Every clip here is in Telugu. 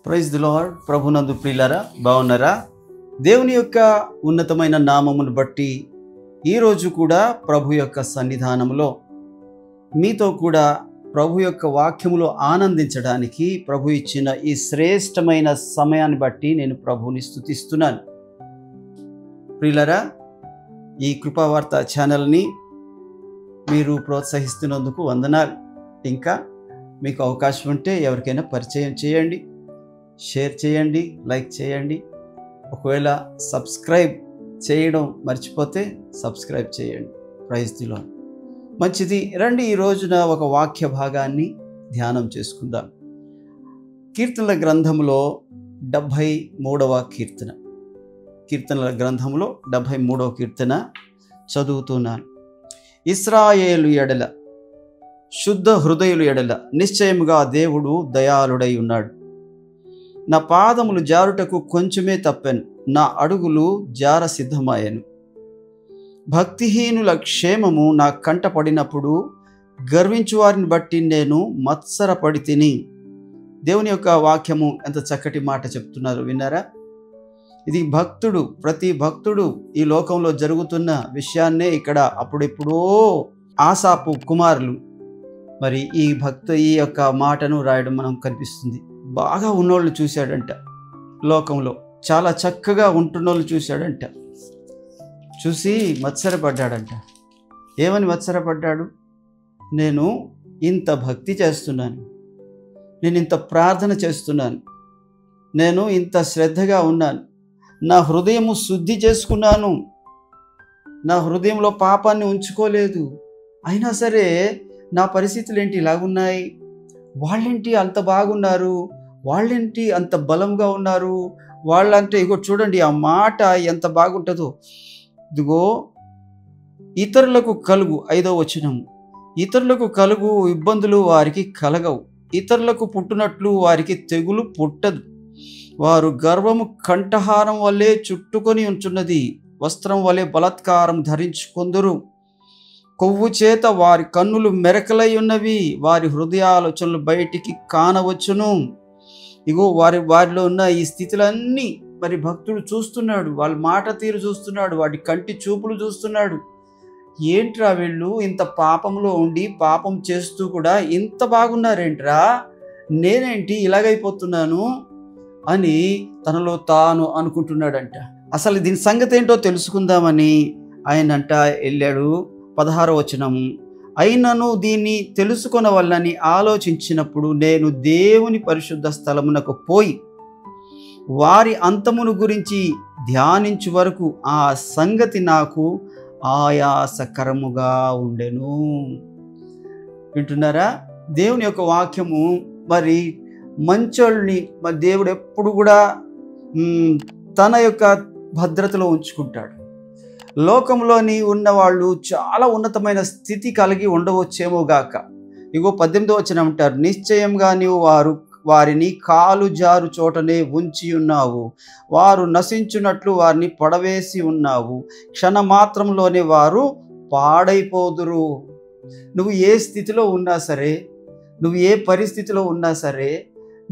Praise the lord. ప్రభునందు ప్రియులారా, బాగున్నారా? దేవుని యొక్క ఉన్నతమైన నామమును బట్టి ఈరోజు కూడా ప్రభు యొక్క సన్నిధానంలో మీతో కూడా ప్రభు యొక్క వాక్యములో ఆనందించడానికి ప్రభు ఇచ్చిన ఈ శ్రేష్టమైన సమయాన్ని బట్టి నేను ప్రభువుని స్తుతిస్తున్నాను. ప్రియులారా, ఈ కృపావార్త ఛానల్ని మీరు ప్రోత్సహిస్తున్నందుకు వందనాలు. ఇంకా మీకు అవకాశం ఉంటే ఎవరికైనా పరిచయం చేయండి, షేర్ చేయండి, లైక్ చేయండి. ఒకవేళ సబ్స్క్రైబ్ చేయడం మర్చిపోతే సబ్స్క్రైబ్ చేయండి. Praise the Lord. మంచిది. రండి, ఈ రోజున ఒక వాక్య భాగాన్ని ధ్యానం చేసుకుందాం. కీర్తనల గ్రంథంలో 73వ కీర్తన. కీర్తనల గ్రంథంలో 73వ కీర్తన చదువుతున్నాను. ఇశ్రాయేలు ఎడల, శుద్ధ హృదయులు ఎడల నిశ్చయముగా దేవుడు దయాళుడై ఉన్నాడు. నా పాదములు జారుటకు కొంచెమే తప్పెను, నా అడుగులు జార సిద్ధమాయెను. భక్తిహీనుల క్షేమము నా కంట పడినప్పుడు గర్వించు వారిని బట్టి నేను మత్సరపడి తిని. దేవుని యొక్క వాక్యము ఎంత చక్కటి మాట చెప్తున్నారు, విన్నారా? ఇది భక్తుడు, ప్రతి భక్తుడు ఈ లోకంలో జరుగుతున్న విషయాన్నే ఇక్కడ అప్పుడెప్పుడో ఆసాపు కుమారులు మరి ఈ యొక్క మాటను రాయడం మనం కనిపిస్తుంది. బాగా ఉన్నోళ్ళు చూశాడంట, లోకంలో చాలా చక్కగా ఉంటున్నోళ్ళు చూశాడంట. చూసి మత్సరపడ్డాడంట. ఏమని మత్సరపడ్డాడు? నేను ఇంత భక్తి చేస్తున్నాను, నేను ఇంత ప్రార్థన చేస్తున్నాను, నేను ఇంత శ్రద్ధగా ఉన్నాను, నా హృదయము శుద్ధి చేసుకున్నాను, నా హృదయంలో పాపాన్ని ఉంచుకోలేదు, అయినా సరే నా పరిస్థితులు ఏంటి ఇలాగున్నాయి, వాళ్ళేంటి అంత బాగున్నారు, వాళ్ళేంటి అంత బలంగా ఉన్నారు, వాళ్ళంటే ఇగో చూడండి ఆ మాట ఎంత బాగుంటుందో. ఇదిగో ఇతరులకు కలుగు, 5వ వచనం, ఇతరులకు కలుగు ఇబ్బందులు వారికి కలగవు, ఇతరులకు పుట్టునట్లు వారికి తెగులు పుట్టదు. వారు గర్వము కంఠహారం వల్లే చుట్టుకొని ఉంచున్నది, వస్త్రం వలె బలాత్కారం ధరించుకొందురు. కొవ్వు చేత వారి కన్నులు మెరకలై ఉన్నవి, వారి హృదయాలోచనలు బయటికి కానవచ్చును. ఇగో వారిలో ఉన్న ఈ స్థితులన్నీ మరి భక్తుడు చూస్తున్నాడు, వాళ్ళ మాట తీరు చూస్తున్నాడు, వాటి కంటి చూపులు చూస్తున్నాడు. ఏంట్రా వీళ్ళు ఇంత పాపంలో ఉండి పాపం చేస్తూ కూడా ఇంత బాగున్నారేంట్రా, నేనేంటి ఇలాగైపోతున్నాను అని తనలో తాను అనుకుంటున్నాడంట. అసలు దీని సంగతి ఏంటో తెలుసుకుందామని ఆయనంట వెళ్ళాడు. 16వ వచనం, అయినను దీన్ని తెలుసుకొనవలనని ఆలోచించినప్పుడు నేను దేవుని పరిశుద్ధ స్థలమునకు పోయి వారి అంతమును గురించి ధ్యానించు వరకు ఆ సంగతి నాకు ఆయాసకరముగా ఉండెను. వింటున్నారా? దేవుని యొక్క వాక్యము మరి మంచోళ్ళని మరి దేవుడు ఎప్పుడు కూడా తన యొక్క భద్రతలో ఉంచుకుంటాడు. లోకంలోని ఉన్నవాళ్ళు చాలా ఉన్నతమైన స్థితి కలిగి ఉండవచ్చేమో గాక. ఇగో 18వ వచనం అంటారు, నిశ్చయంగా నీవు వారిని కాలు జారు చోటనే ఉంచి ఉన్నావు, వారు నశించున్నట్లు వారిని పడవేసి ఉన్నావు, క్షణమాత్రంలోనే వారు పాడైపోదురు. నువ్వు ఏ స్థితిలో ఉన్నా సరే, నువ్వు ఏ పరిస్థితిలో ఉన్నా సరే,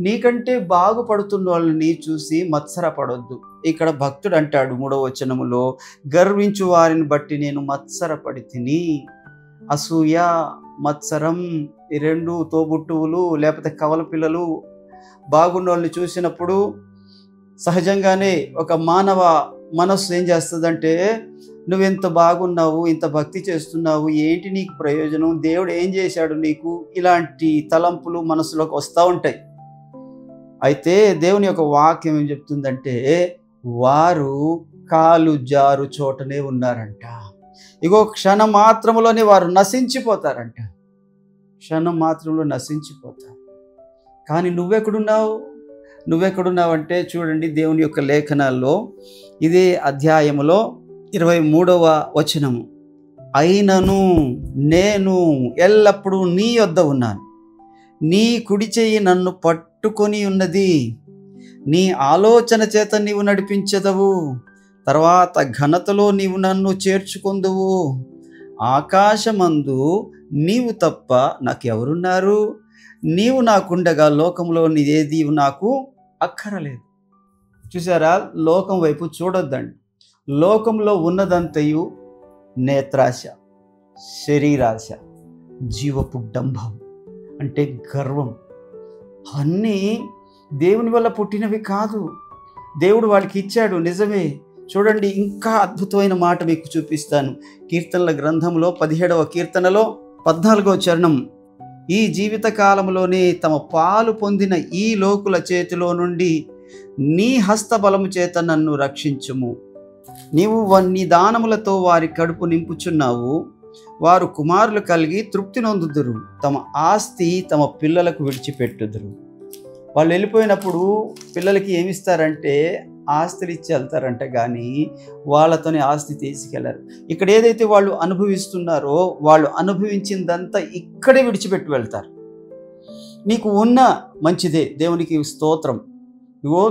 నీకంటే బాగుపడుతున్న వాళ్ళని చూసి మత్సరపడొద్దు. ఇక్కడ భక్తుడు అంటాడు 3వ వచనములో, గర్వించు వారిని బట్టి నేను మత్సరపడి తిని. అసూయ, మత్సరం, ఈ 2 తోబుట్టువులు లేకపోతే కవల పిల్లలు బాగున్న వాళ్ళని చూసినప్పుడు సహజంగానే ఒక మానవ మనస్సు ఏం చేస్తుందంటే, నువ్వెంత బాగున్నావు, ఇంత భక్తి చేస్తున్నావు, ఏంటి నీకు ప్రయోజనం, దేవుడు ఏం చేశాడు నీకు, ఇలాంటి తలంపులు మనసులోకి వస్తూ ఉంటాయి. అయితే దేవుని యొక్క వాక్యం ఏం చెప్తుందంటే, వారు కాలు జారు చోటనే ఉన్నారంట. ఇగో క్షణం మాత్రంలోనే వారు నశించిపోతారంట, క్షణం మాత్రంలో నశించిపోతారు. కానీ నువ్వెక్కడున్నావు అంటే చూడండి, దేవుని యొక్క లేఖనాల్లో ఇదే అధ్యాయములో 23వ వచనము, అయినను నేను ఎల్లప్పుడూ నీ యొద్ద ఉన్నాను, నీ కుడి చెయ్యి నన్ను పట్టుకొని ఉన్నది, నీ ఆలోచన చేత నీవు నడిపించెదవు, తర్వాత ఘనతలో నీవు నన్ను చేర్చుకొందువు. ఆకాశమందు నీవు తప్ప నాకెవరున్నారు, నీవు నాకుండగా లోకంలో నీదేది నాకు అక్కరలేదు. చూసారా, లోకం వైపు చూడొద్దండి. లోకంలో ఉన్నదంతయు నేత్రాశ, శరీరాశ, జీవపు డంభం అంటే గర్వం, అన్నీ దేవుని వల్ల పుట్టినవి కాదు. దేవుడు వాళ్ళకి ఇచ్చాడు, నిజమే. చూడండి, ఇంకా అద్భుతమైన మాట మీకు చూపిస్తాను. కీర్తనల గ్రంథంలో 17వ కీర్తనలో 14వ చరణం, ఈ జీవిత కాలంలోనే తమ పాలు పొందిన ఈ లోకుల చేతిలో నుండి నీ హస్తబలము చేత నన్ను రక్షించుము. నీవు నీ దానములతో వారి కడుపు నింపుచున్నావు. వారు కుమారులు కలిగి తృప్తి నొందుదురు. తమ ఆస్తి తమ పిల్లలకు విడిచిపెట్టుదురు. వాళ్ళు వెళ్ళిపోయినప్పుడు పిల్లలకి ఏమిస్తారంటే ఆస్తులు ఇచ్చి వెళ్తారంట, కానీ వాళ్ళతోనే ఆస్తి తీసుకెళ్లరు. ఇక్కడ ఏదైతే వాళ్ళు అనుభవిస్తున్నారో వాళ్ళు అనుభవించిందంతా ఇక్కడే విడిచిపెట్టి వెళ్తారు. నీకు ఉన్న మంచిదే, దేవునికి స్తోత్రం. ఇగో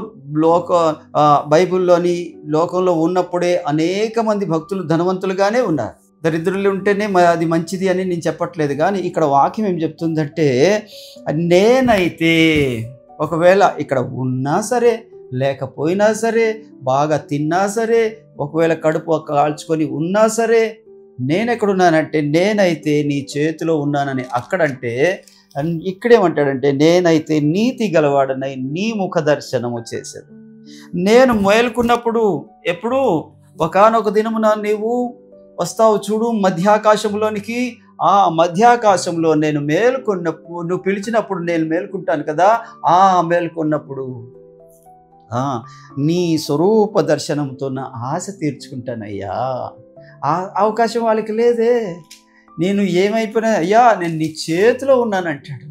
బైబిల్లోని లోకంలో ఉన్నప్పుడే అనేక మంది భక్తులు ధనవంతులుగానే ఉన్నారు. దరిద్రులు ఉంటేనే అది మంచిది అని నేను చెప్పట్లేదు, కానీ ఇక్కడ వాక్యం ఏం చెప్తుందంటే, నేనైతే ఒకవేళ ఇక్కడ ఉన్నా సరే లేకపోయినా సరే, బాగా తిన్నా సరే, ఒకవేళ కడుపు కాల్చుకొని ఉన్నా సరే, నేనెక్కడున్నానంటే నేనైతే నీ చేతిలో ఉన్నానని అక్కడంటే, ఇక్కడేమంటాడంటే నేనైతే నీతి గలవాడనై నీ ముఖ దర్శనము చేశాను. నేను మేల్కొన్నప్పుడు ఎప్పుడు ఒకానొక దినమున నీవు వస్తావు చూడు మధ్యాకాశంలోనికి. ఆ మధ్యాకాశంలో నేను మేల్కొన్నప్పుడు, నువ్వు పిలిచినప్పుడు నేను మేల్కొంటాను కదా, ఆ మేల్కొన్నప్పుడు ఆ నీ స్వరూప దర్శనంతో నా ఆశ తీర్చుకుంటానయ్యా. ఆ అవకాశం వాళ్ళకి లేదే. నేను ఏమైపోయినా అయ్యా నేను నీ చేతిలో ఉన్నానంటాడు.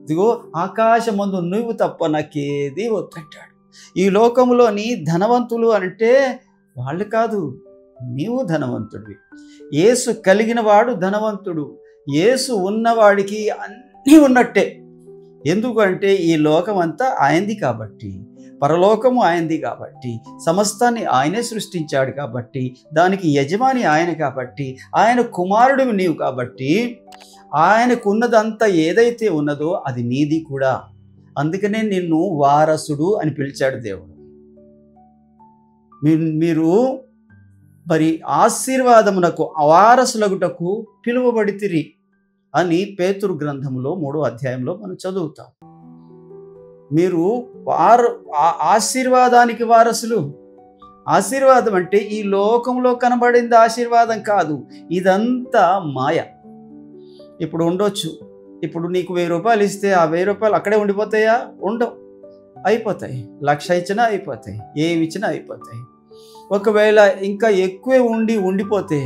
ఇదిగో ఆకాశమందు నువ్వు తప్ప నాకేది వద్దంటాడు. ఈ లోకంలోని ధనవంతులు అంటే వాళ్ళు కాదు, నీవు ధనవంతుడివి. యేసు కలిగిన వాడు ధనవంతుడు. యేసు ఉన్నవాడికి అన్నీ ఉన్నట్టే. ఎందుకంటే ఈ లోకం అంతా ఆయనది కాబట్టి, పరలోకము ఆయనది కాబట్టి, సమస్తాన్ని ఆయనే సృష్టించాడు కాబట్టి, దానికి యజమాని ఆయన కాబట్టి, ఆయన కుమారుడివి నీవు కాబట్టి, ఆయనకు ఉన్నదంతా ఏదైతే ఉన్నదో అది నీది కూడా. అందుకనే నిన్ను వారసుడు అని పిలిచాడు దేవుడు. మీరు మరి ఆశీర్వాదమునకు వారసులగుటకు పిలువబడితిరి అని పేతురు గ్రంథంలో 3వ అధ్యాయంలో మనం చదువుతాం. మీరు ఆశీర్వాదానికి వారసులు. ఆశీర్వాదం అంటే ఈ లోకంలో కనబడింది ఆశీర్వాదం కాదు, ఇదంతా మాయ. ఇప్పుడు ఉండొచ్చు, ఇప్పుడు నీకు 1000 రూపాయలు ఇస్తే ఆ 1000 రూపాయలు అక్కడే ఉండిపోతాయా? ఉండవు, అయిపోతాయి. 1,00,000 ఇచ్చినా అయిపోతాయి, ఏమి ఇచ్చినా అయిపోతాయి. ఒకవేళ ఇంకా ఎక్కువే ఉండిపోతే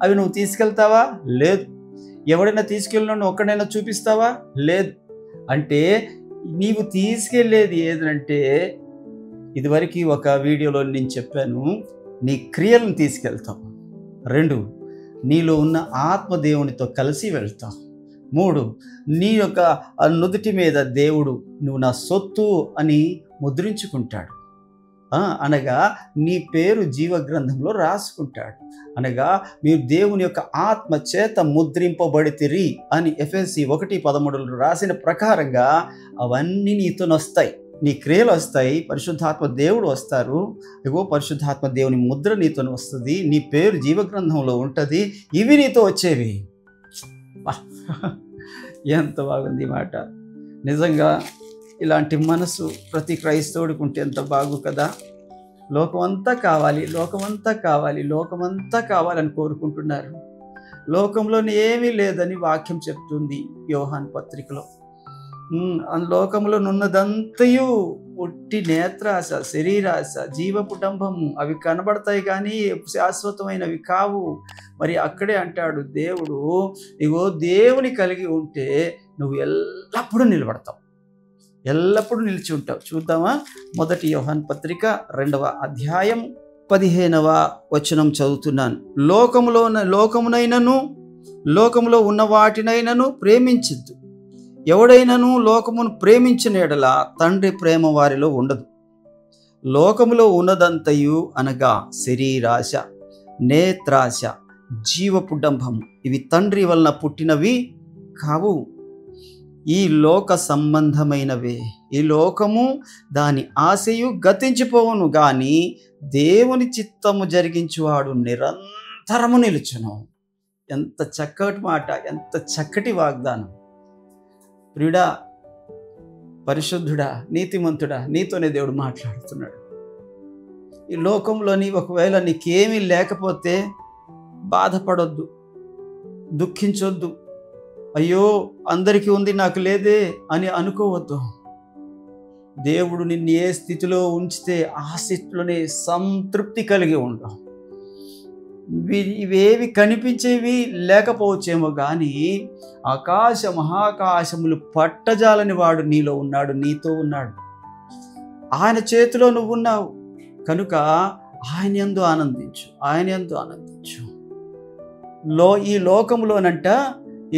అవి నువ్వు తీసుకెళ్తావా? లేదు. ఎవడైనా తీసుకెళ్ళిన ఒక్కడైనా చూపిస్తావా? లేదు. అంటే నీవు తీసుకెళ్ళేది ఏదంటే, ఇదివరకు ఒక వీడియోలో నేను చెప్పాను, నీ క్రియలను తీసుకెళ్తావు. 2, నీలో ఉన్న ఆత్మదేవునితో కలిసి వెళ్తావు. 3, నీ యొక్క నుదుటి మీద దేవుడు నువ్వు నా సొత్తు అని ముద్రించుకుంటాడు. అనగా నీ పేరు జీవగ్రంథంలో రాసుకుంటాడు. అనగా మీరు దేవుని యొక్క ఆత్మ చేత ముద్రింపబడితిరి అని ఎఫెసీ 1:13 రాసిన ప్రకారంగా అవన్నీ నీతోనొస్తాయి. నీ క్రియలు వస్తాయి, పరిశుద్ధాత్మ దేవుడు వస్తారు. ఇగో పరిశుద్ధాత్మ దేవుని ముద్ర నీతో వస్తుంది, నీ పేరు జీవగ్రంథంలో ఉంటుంది. ఇవి నీతో వచ్చేవి. ఎంత బాగుంది ఈ మాట. నిజంగా ఇలాంటి మనసు ప్రతి క్రైస్తవుడికి ఉంటే ఎంత బాగు కదా. లోకమంతా కావాలి, లోకమంతా కావాలి, లోకమంతా కావాలని కోరుకుంటున్నారు. లోకంలోని ఏమీ లేదని వాక్యం చెప్తుంది యోహాను పత్రికలో. లోకంలో నున్నదంతయు ఒట్టి నేత్రాశ, శరీరాశ, జీవపుటంబము. అవి కనబడతాయి కానీ శాశ్వతమైనవి కావు. మరి అక్కడే అంటాడు దేవుడు, ఇగో దేవుని కలిగి ఉంటే నువ్వు ఎల్లప్పుడూ నిలబడతావు, ఎల్లప్పుడూ నిలిచి ఉంటావు. చూద్దామా? 1 యోహాను పత్రిక 2వ అధ్యాయం 15వ వచనం చదువుతున్నాను. లోకమునైనను లోకములో ఉన్న వాటినైనను ప్రేమించద్దు. ఎవడైనను లోకమును ప్రేమించిన యెడల తండ్రి ప్రేమ వారిలో ఉండదు. లోకములో ఉన్నదంతయు అనగా శరీరాశ, నేత్రాశ, జీవపుడంభము ఇవి తండ్రి వలన పుట్టినవి కావు. ఈ లోక సంబంధమైనవే. ఈ లోకము దాని ఆశయు గతించిపోవును, గాని దేవుని చిత్తము జరిగించువాడు నిరంతరము నిలుచును. ఎంత చక్కటి మాట, ఎంత చక్కటి వాగ్దానం. ప్రియుడా, పరిశుద్ధుడా, నీతిమంతుడా, నీతోనే దేవుడు మాట్లాడుతున్నాడు. ఈ లోకంలోని ఒకవేళ నీకేమీ లేకపోతే బాధపడొద్దు, దుఃఖించొద్దు. అయ్యో అందరికీ ఉంది నాకు లేదే అని అనుకోవద్దు. దేవుడు నిన్ను ఏ స్థితిలో ఉంచితే ఆ స్థితిలోనే సంతృప్తి కలిగి ఉండవు. ఇవేవి కనిపించేవి లేకపోవచ్చేమో, కానీ ఆకాశ మహాకాశములు పట్టజాలని వాడు నీలో ఉన్నాడు, నీతో ఉన్నాడు. ఆయన చేతిలో నువ్వు ఉన్నావు కనుక ఆయన యందు ఆనందించు, ఆయన యందు ఆనందించు. ఈ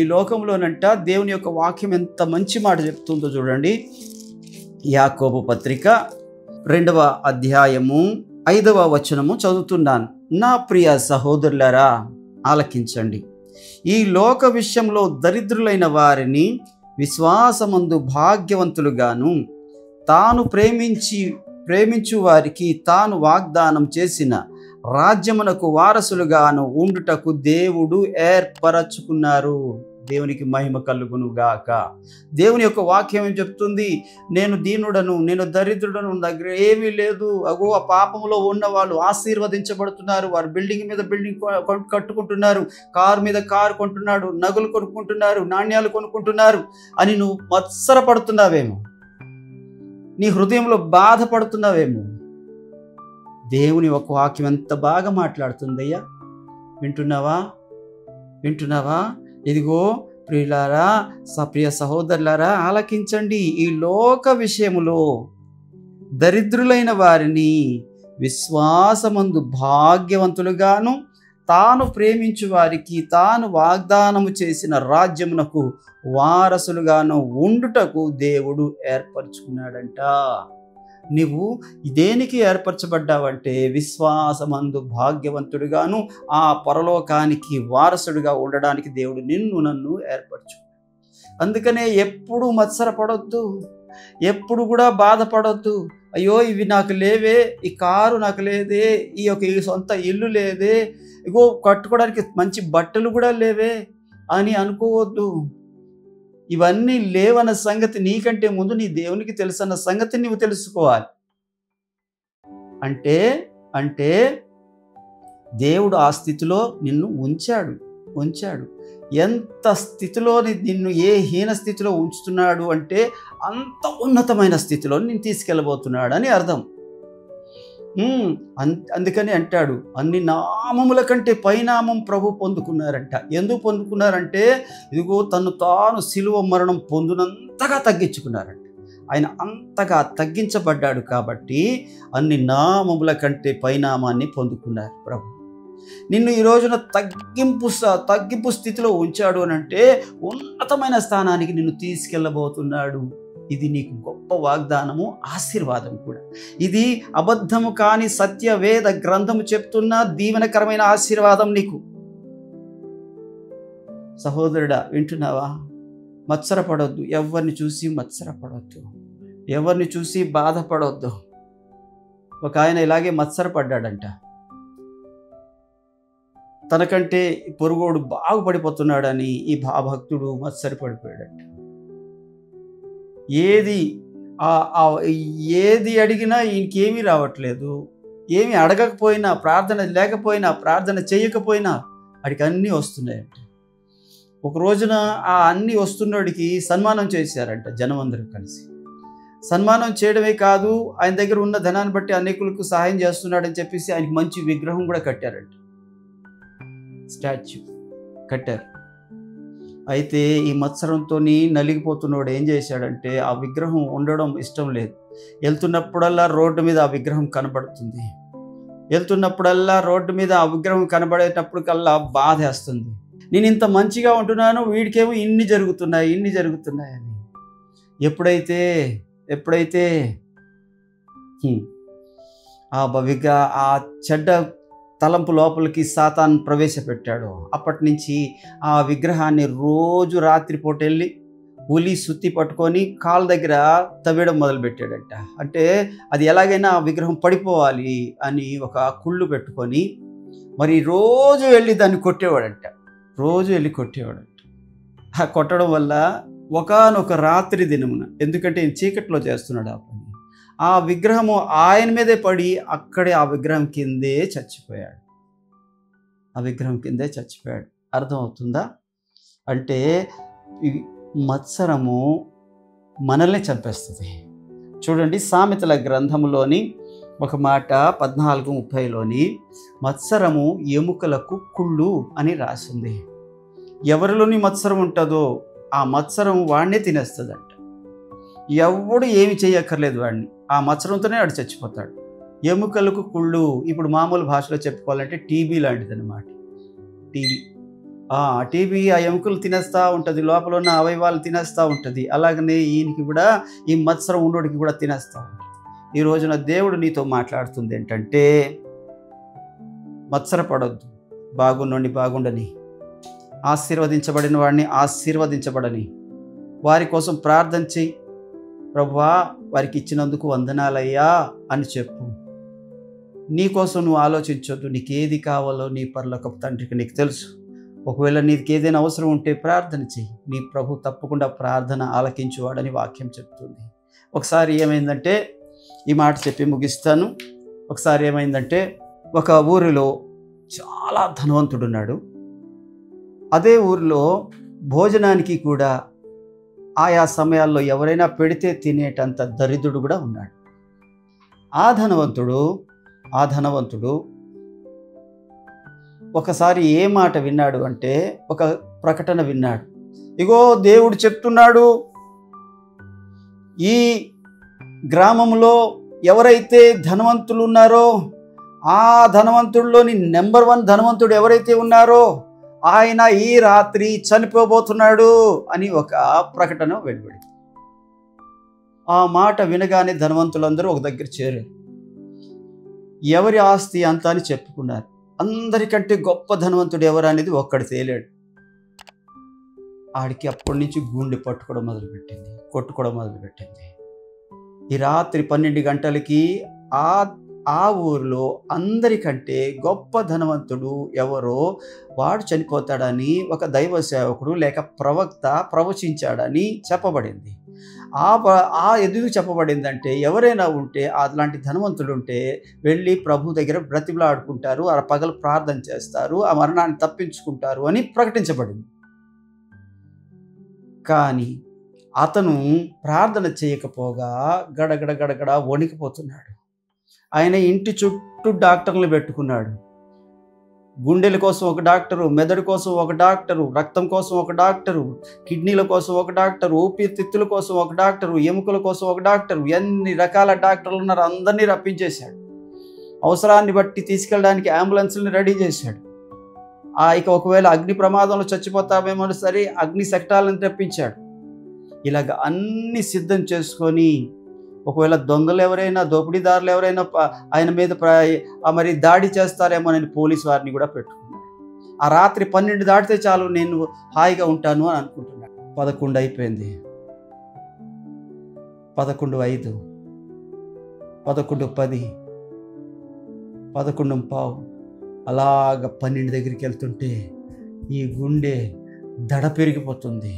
లోకంలోనంట దేవుని యొక్క వాక్యం ఎంత మంచి మాట చెప్తుందో చూడండి. యాకోబు పత్రిక 2వ అధ్యాయము 5వ వచనము చదువుతున్నాను. నా ప్రియ సహోదరులారా, ఆలకించండి. ఈ లోక విషయంలో దరిద్రులైన వారిని విశ్వాసమందు భాగ్యవంతులుగాను, తాను ప్రేమించు వారికి తాను వాగ్దానం చేసిన రాజ్యమునకు వారసులుగాను ఉండుటకు దేవుడు ఏర్పరచుకున్నారు. దేవునికి మహిమ కలుగును గాక. దేవుని యొక్క వాక్యం ఏం చెప్తుంది? నేను దీనుడను, నేను దరిద్రుడను, దగ్గర ఏమీ లేదు. అగో ఆ పాపంలో ఉన్న వాళ్ళు ఆశీర్వదించబడుతున్నారు. వారు బిల్డింగ్ మీద బిల్డింగ్ కట్టుకుంటున్నారు, కారు మీద కారు కొంటున్నాడు, నగలు కొనుక్కుంటున్నారు, నాణ్యాలు కొనుక్కుంటున్నారు అని నువ్వు మత్సరపడుతున్నావేమో, నీ హృదయంలో బాధపడుతున్నావేమో. దేవుని ఒక వాక్యం ఎంత బాగా మాట్లాడుతుందయ్యా. వింటున్నావా? ఇదిగో ప్రియులారా, ప్రియ సహోదరులారా, ఆలకించండి. ఈ లోక విషయములో దరిద్రులైన వారిని విశ్వాసమందు భాగ్యవంతులుగాను, తాను ప్రేమించు వారికి తాను వాగ్దానము చేసిన రాజ్యమునకు వారసులుగాను ఉండుటకు దేవుడు ఏర్పరచుకున్నాడంట. నీవు దేనికి ఏర్పరచబడ్డావంటే విశ్వాసమందు భాగ్యవంతుడిగాను, ఆ పరలోకానికి వారసుడిగా ఉండడానికి దేవుడు నన్ను ఏర్పరచు. అందుకనే ఎప్పుడు మత్సరపడొద్దు, ఎప్పుడు కూడా బాధపడొద్దు. అయ్యో ఇవి నాకు లేవే, ఈ కారు నాకు లేదే, ఈ సొంత ఇల్లు లేదే, ఇగో కట్టుకోవడానికి మంచి బట్టలు కూడా లేవే అని అనుకోవద్దు. ఇవన్నీ లేవన్న సంగతి నీకంటే ముందు నీ దేవునికి తెలుసన్న సంగతి నువ్వు తెలుసుకోవాలి. అంటే దేవుడు ఆ స్థితిలో నిన్ను ఉంచాడు. ఎంత స్థితిలో నిన్ను ఏ హీన స్థితిలో ఉంచుతున్నాడు అంటే అంత ఉన్నతమైన స్థితిలో నిన్ను తీసుకెళ్ళబోతున్నాడు అని అర్థం. అందుకని అంటాడు, అన్ని నామముల కంటే పైనామం ప్రభు పొందుకున్నారంట. ఎందుకు పొందుకున్నారంటే ఇదిగో తను తాను సిలువ మరణం పొందినంతగా తగ్గించుకున్నారంట. ఆయన అంతగా తగ్గించబడ్డాడు కాబట్టి అన్ని నామముల కంటే పైనామాన్ని పొందుకున్నారు ప్రభు. నిన్ను ఈ రోజున తగ్గింపు స్థితిలో ఉంచాడు అని అంటే ఉన్నతమైన స్థానానికి నిన్ను తీసుకెళ్ళబోతున్నాడు. ఇది నీకు గొప్ప వాగ్దానము, ఆశీర్వాదం కూడా. ఇది అబద్ధము కాని సత్య వేద గ్రంథము చెప్తున్న దీవెనకరమైన ఆశీర్వాదం నీకు. సహోదరుడా, వింటున్నావా? మత్సరపడొద్దు, ఎవరిని చూసి మత్సరపడొద్దు, ఎవరిని చూసి బాధపడొద్దు. ఒక ఆయన ఇలాగే మత్సరపడ్డాడంట. తనకంటే పొరుగోడు బాగుపడిపోతున్నాడని ఈ భక్తుడు మత్సరపడిపోయాడంట. ఏది అడిగినా ఈయనకేమీ రావట్లేదు. ఏమి అడగకపోయినా, ప్రార్థన లేకపోయినా, ప్రార్థన చేయకపోయినా వాడికి అన్నీ వస్తున్నాయంట. ఒక రోజున ఆ అన్నీ వస్తున్నోడికి సన్మానం చేశారంట జనం అందరూ కలిసి. సన్మానం చేయడమే కాదు, ఆయన దగ్గర ఉన్న ధనాన్ని బట్టి అనేకులకు సహాయం చేస్తున్నాడని చెప్పేసి ఆయనకి మంచి విగ్రహం కూడా కట్టారంట, స్టాచ్యూ కట్టారు. అయితే ఈ మత్సరంతో నలిగిపోతున్నవాడు ఏం చేశాడంటే ఆ విగ్రహం ఉండడం ఇష్టం లేదు. వెళ్తున్నప్పుడల్లా రోడ్డు మీద ఆ విగ్రహం కనబడుతుంది. వెళ్తున్నప్పుడల్లా రోడ్డు మీద ఆ విగ్రహం కనబడేటప్పటికల్లా బాధేస్తుంది. నేను ఇంత మంచిగా ఉంటున్నాను, వీడికేమో ఇన్ని జరుగుతున్నాయని. ఎప్పుడైతే ఆ చెడ్డ తలంపు లోపలికి సాతాన్ ప్రవేశపెట్టాడు, అప్పటి నుంచి ఆ విగ్రహాన్ని రోజు రాత్రిపూట వెళ్ళి ఉలి సుత్తి పట్టుకొని కాళ్ళ దగ్గర తవ్వేయడం మొదలుపెట్టాడంట. అంటే అది ఎలాగైనా ఆ విగ్రహం పడిపోవాలి అని ఒక కుళ్ళు పెట్టుకొని మరి రోజు వెళ్ళి దాన్ని కొట్టేవాడంట. రోజు వెళ్ళి కొట్టేవాడంట. ఆ కొట్టడం వల్ల ఒకానొక రాత్రి దినమున, ఎందుకంటే ఈయన చీకట్లో చేస్తున్నాడు ఆ పని, ఆ విగ్రహము ఆయన మీదే పడి అక్కడే ఆ విగ్రహం కిందే చచ్చిపోయాడు. ఆ విగ్రహం కిందే చచ్చిపోయాడు. అర్థమవుతుందా? అంటే ఈ మత్సరము మనల్ని చంపేస్తుంది. చూడండి, సామెతల గ్రంథములోని ఒక మాట 14:30లోని మత్సరము ఎముకలకు కుళ్ళు అని రాసింది. ఎవరిలోని మత్సరం ఉంటుందో ఆ మత్సరం వాడినే తినేస్తుందంట. ఎవడు ఏమి చేయక్కర్లేదు వాడిని, ఆ మత్సరంతోనే వాడు చచ్చిపోతాడు. ఎముకలకు కుళ్ళు, ఇప్పుడు మామూలు భాషలో చెప్పుకోవాలంటే టీబీ లాంటిది అనమాట. టీబీ ఆ ఎముకలు తినేస్తూ ఉంటుంది, లోపల ఉన్న అవయవాలు తినేస్తూ ఉంటుంది. అలాగనే ఈయనకి కూడా ఈ మత్సరం ఉండోడికి కూడా తినేస్తూ ఉంటుంది. ఈ రోజున దేవుడు నీతో మాట్లాడుతుంది ఏంటంటే, మత్సరపడొద్దు, బాగుండండి బాగుండని, ఆశీర్వదించబడిన వాడిని ఆశీర్వదించబడని, వారి కోసం ప్రార్థన చెయ్యి. ప్రభువా, వారికి ఇచ్చినందుకు వందనాలయ్యా అని చెప్పు. నీ కోసం నువ్వు ఆలోచించొద్దు. నీకు ఏది కావాలో నీ పరలోకపు తండ్రికి నీకు తెలుసు. ఒకవేళ నీకు ఏదైనా అవసరం ఉంటే ప్రార్థన చెయ్యి. నీ ప్రభు తప్పకుండా ప్రార్థన ఆలకించువాడని వాక్యం చెప్తుంది. ఒకసారి ఏమైందంటే, ఈ మాట చెప్పి ముగిస్తాను. ఒకసారి ఏమైందంటే, ఒక ఊరిలో చాలా ధనవంతుడున్నాడు. అదే ఊరిలో భోజనానికి కూడా ఆయా సమయాల్లో ఎవరైనా పెడితే తినేటంత దరిద్రుడు కూడా ఉన్నాడు. ఆ ధనవంతుడు ఒకసారి ఏ మాట విన్నాడు అంటే, ఒక ప్రకటన విన్నాడు. ఇగో దేవుడు చెప్తున్నాడు, ఈ గ్రామంలో ఎవరైతే ధనవంతులు ఉన్నారో ఆ ధనవంతుల్లోని నెంబర్ 1 ధనవంతుడు ఎవరైతే ఉన్నారో ఆయన ఈ రాత్రి చనిపోబోతున్నాడు అని ఒక ప్రకటన వెలువడింది. ఆ మాట వినగానే ధనవంతులందరూ ఒక దగ్గర చేరారు. ఎవరి ఆస్తి అంత అని చెప్పుకున్నారు. అందరికంటే గొప్ప ధనవంతుడు ఎవరు అనేది ఒక్కడు తేలాడు. ఆడికి అప్పటి నుంచి గుండె కొట్టుకోవడం మొదలుపెట్టింది. ఈ రాత్రి 12 గంటలకి ఆ ఊరిలో అందరికంటే గొప్ప ధనవంతుడు ఎవరో వాడు చనిపోతాడని ఒక దైవ సేవకుడు లేక ప్రవక్త ప్రవచించాడని చెప్పబడింది. ఎందుకు చెప్పబడిందంటే, ఎవరైనా ఉంటే అలాంటి ధనవంతుడు ఉంటే వెళ్ళి ప్రభు దగ్గర బ్రతిమలాడుకుంటారు, ఆ పగలు ప్రార్థన చేస్తారు, ఆ మరణాన్ని తప్పించుకుంటారు అని ప్రకటించబడింది. కానీ అతను ప్రార్థన చేయకపోగా గడగడ వణికిపోతున్నాడు. ఆయన ఇంటి చుట్టూ డాక్టర్లు పెట్టుకున్నాడు. గుండెల కోసం ఒక డాక్టరు, మెదడు కోసం ఒక డాక్టరు, రక్తం కోసం ఒక డాక్టరు, కిడ్నీల కోసం ఒక డాక్టరు, ఊపిరితిత్తుల కోసం ఒక డాక్టరు, ఎముకల కోసం ఒక డాక్టరు, ఎన్ని రకాల డాక్టర్లు ఉన్నారు అందరినీ రప్పించేశాడు. అవసరాన్ని బట్టి తీసుకెళ్ళడానికి అంబులెన్స్ని రెడీ చేశాడు. ఇక ఒకవేళ అగ్ని ప్రమాదంలో చచ్చిపోతామేమో సరే అగ్ని శకటాలను తెప్పించాడు. ఇలాగ అన్ని సిద్ధం చేసుకొని, ఒకవేళ దొంగలు ఎవరైనా, దోపిడీదారులు ఎవరైనా ఆయన మీద మరి దాడి చేస్తారేమోనని పోలీసు వారిని కూడా పెట్టుకున్నాడు. ఆ రాత్రి 12 దాటితే చాలు, నేను హాయిగా ఉంటాను అని అనుకుంటున్నాడు. 11 అయిపోయింది, 11:05, 11:10, 11:15 అలాగ 12 దగ్గరికి వెళ్తుంటే ఈ గుండె దడ పెరిగిపోతుంది.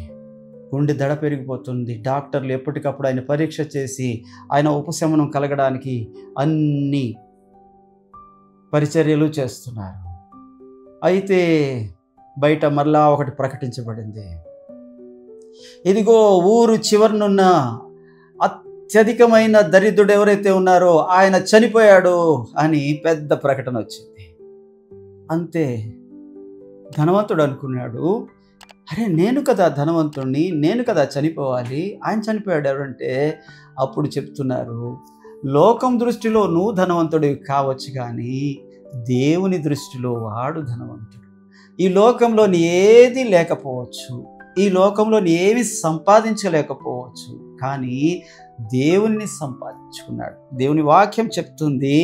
డాక్టర్లు ఎప్పటికప్పుడు ఆయన పరీక్ష చేసి ఆయన ఉపశమనం కలగడానికి అన్ని పరిచర్యలు చేస్తున్నారు. అయితే బయట మరలా ఒకటి ప్రకటించబడింది. ఇదిగో ఊరు చివరనున్న అత్యధికమైన దరిద్రుడు ఎవరైతే ఉన్నారో ఆయన చనిపోయాడు అని పెద్ద ప్రకటన వచ్చింది. అంతే. ధనవంతుడు అనుకున్నాడు, అరే నేను కదా ధనవంతుడిని, నేను కదా చనిపోవాలి, ఆయన చనిపోయాడు ఎవరంటే, అప్పుడు చెప్తున్నారు, లోకం దృష్టిలో నువ్వు ధనవంతుడివి కావచ్చు కానీ దేవుని దృష్టిలో వాడు ధనవంతుడు. ఈ లోకంలోని ఏది లేకపోవచ్చు, ఈ లోకంలోని ఏమి సంపాదించలేకపోవచ్చు, కానీ దేవుణ్ణి సంపాదించుకున్నాడు. దేవుని వాక్యం చెప్తుంది,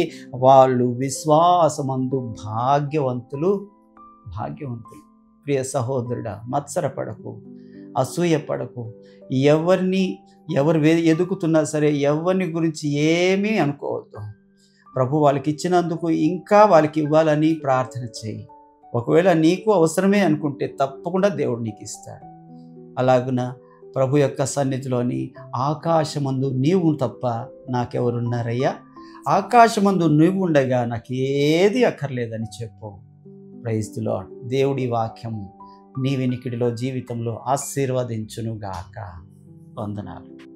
వాళ్ళు విశ్వాసమందు భాగ్యవంతులు. ప్రియ సహోదరుడా, మత్సరపడకు. అసూయపడకు. ఎవరు ఎదుగుతున్నా సరే ఎవరిని గురించి ఏమీ అనుకోవద్దు. ప్రభు వాళ్ళకి ఇచ్చినందుకు ఇంకా వాళ్ళకి ఇవ్వాలని ప్రార్థన చేయి. ఒకవేళ నీకు అవసరమే అనుకుంటే తప్పకుండా దేవుడు నీకు ఇస్తాడు. అలాగున ప్రభు యొక్క సన్నిధిలోని ఆకాశమందు నీవు తప్ప నాకెవరున్నారయ్యా, ఆకాశమందు నువ్వు ఉండగా నాకు ఏది అక్కర్లేదని చెప్పు. Praise the Lord. దేవుడి వాక్యము నీ వినికిడిలో జీవితంలో ఆశీర్వదించునుగాక. వందనాలు.